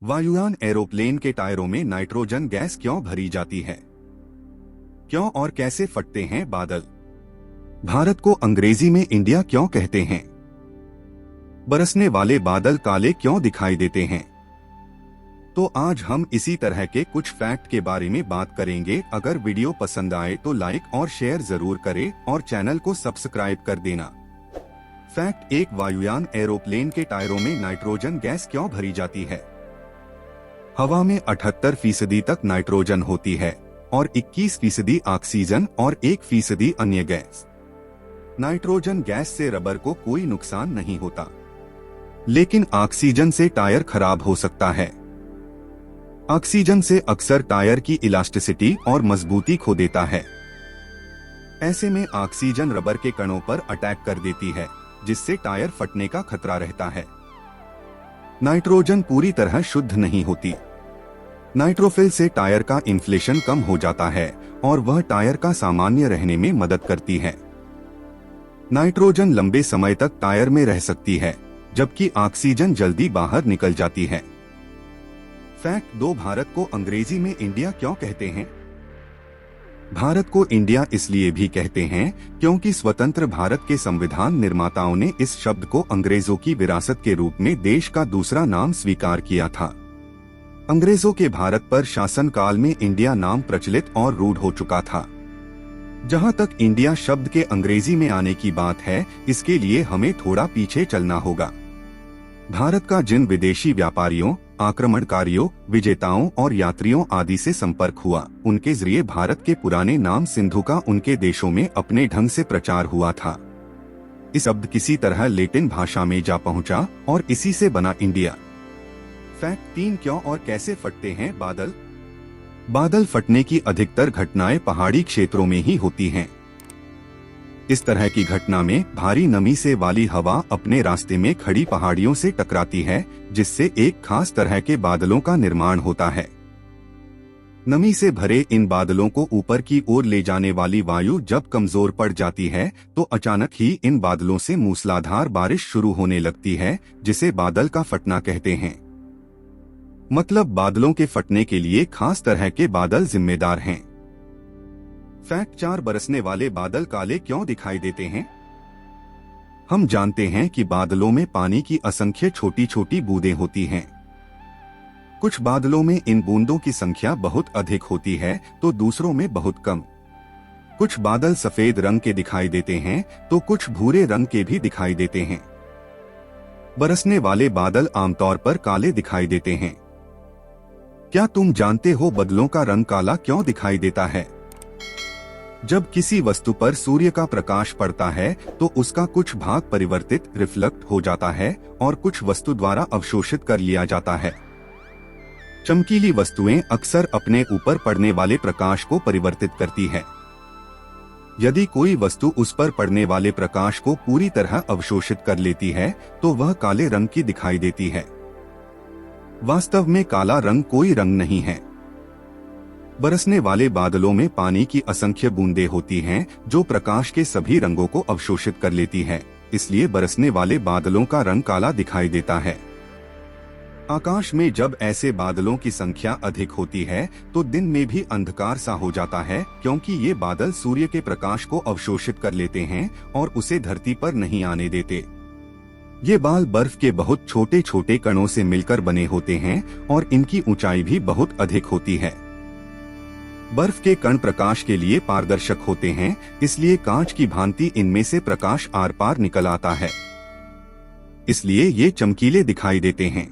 वायुयान एरोप्लेन के टायरों में नाइट्रोजन गैस क्यों भरी जाती है? क्यों और कैसे फटते हैं बादल? भारत को अंग्रेजी में इंडिया क्यों कहते हैं? बरसने वाले बादल काले क्यों दिखाई देते हैं? तो आज हम इसी तरह के कुछ फैक्ट के बारे में बात करेंगे। अगर वीडियो पसंद आए तो लाइक और शेयर जरूर करें और चैनल को सब्सक्राइब कर देना। फैक्ट 1, वायुयान एरोप्लेन के टायरों में नाइट्रोजन गैस क्यों भरी जाती है? हवा में 78% तक नाइट्रोजन होती है और 21% ऑक्सीजन और 1% अन्य गैस। नाइट्रोजन गैस से रबर को कोई नुकसान नहीं होता, लेकिन ऑक्सीजन से टायर खराब हो सकता है। ऑक्सीजन से अक्सर टायर की इलास्टिसिटी और मजबूती खो देता है। ऐसे में ऑक्सीजन रबर के कणों पर अटैक कर देती है, जिससे टायर फटने का खतरा रहता है। नाइट्रोजन पूरी तरह शुद्ध नहीं होती। नाइट्रोफिल से टायर का इन्फ्लेशन कम हो जाता है और वह टायर का सामान्य रहने में मदद करती है। नाइट्रोजन लंबे समय तक टायर में रह सकती है, जबकि ऑक्सीजन जल्दी बाहर निकल जाती है। फैक्ट 2, भारत को अंग्रेजी में इंडिया क्यों कहते हैं? भारत को इंडिया इसलिए भी कहते हैं क्योंकि स्वतंत्र भारत के संविधान निर्माताओं ने इस शब्द को अंग्रेजों की विरासत के रूप में देश का दूसरा नाम स्वीकार किया था। अंग्रेजों के भारत पर शासन काल में इंडिया नाम प्रचलित और रूढ़ हो चुका था। जहां तक इंडिया शब्द के अंग्रेजी में आने की बात है, इसके लिए हमें थोड़ा पीछे चलना होगा। भारत का जिन विदेशी व्यापारियों, आक्रमणकारियों, विजेताओं और यात्रियों आदि से संपर्क हुआ, उनके जरिए भारत के पुराने नाम सिंधु का उनके देशों में अपने ढंग से प्रचार हुआ था। इस शब्द किसी तरह लैटिन भाषा में जा पहुंचा और इसी से बना इंडिया। फैक्ट 3, क्यों और कैसे फटते हैं बादल? बादल फटने की अधिकतर घटनाएं पहाड़ी क्षेत्रों में ही होती हैं। इस तरह की घटना में भारी नमी से वाली हवा अपने रास्ते में खड़ी पहाड़ियों से टकराती है, जिससे एक खास तरह के बादलों का निर्माण होता है। नमी से भरे इन बादलों को ऊपर की ओर ले जाने वाली वायु जब कमजोर पड़ जाती है, तो अचानक ही इन बादलों से मूसलाधार बारिश शुरू होने लगती है, जिसे बादल का फटना कहते हैं। मतलब बादलों के फटने के लिए खास तरह के बादल जिम्मेदार हैं। फैक्ट 4, बरसने वाले बादल काले क्यों दिखाई देते हैं? हम जानते हैं कि बादलों में पानी की असंख्य छोटी छोटी बूंदें होती हैं। कुछ बादलों में इन बूंदों की संख्या बहुत अधिक होती है, तो दूसरों में बहुत कम। कुछ बादल सफेद रंग के दिखाई देते हैं, तो कुछ भूरे रंग के भी दिखाई देते हैं। बरसने वाले बादल आमतौर पर काले दिखाई देते हैं। क्या तुम जानते हो बादलों का रंग काला क्यों दिखाई देता है? जब किसी वस्तु पर सूर्य का प्रकाश पड़ता है, तो उसका कुछ भाग परिवर्तित रिफ्लेक्ट हो जाता है और कुछ वस्तु द्वारा अवशोषित कर लिया जाता है। चमकीली वस्तुएं अक्सर अपने ऊपर पड़ने वाले प्रकाश को परिवर्तित करती है। यदि कोई वस्तु उस पर पड़ने वाले प्रकाश को पूरी तरह अवशोषित कर लेती है, तो वह काले रंग की दिखाई देती है। वास्तव में काला रंग कोई रंग नहीं है। बरसने वाले बादलों में पानी की असंख्य बूंदें होती हैं, जो प्रकाश के सभी रंगों को अवशोषित कर लेती है। इसलिए बरसने वाले बादलों का रंग काला दिखाई देता है। आकाश में जब ऐसे बादलों की संख्या अधिक होती है, तो दिन में भी अंधकार सा हो जाता है, क्योंकि ये बादल सूर्य के प्रकाश को अवशोषित कर लेते हैं और उसे धरती पर नहीं आने देते। ये बाल बर्फ के बहुत छोटे छोटे कणों से मिलकर बने होते हैं और इनकी ऊंचाई भी बहुत अधिक होती है। बर्फ के कण प्रकाश के लिए पारदर्शक होते हैं, इसलिए कांच की भांति इनमें से प्रकाश आर पार निकल आता है। इसलिए ये चमकीले दिखाई देते हैं।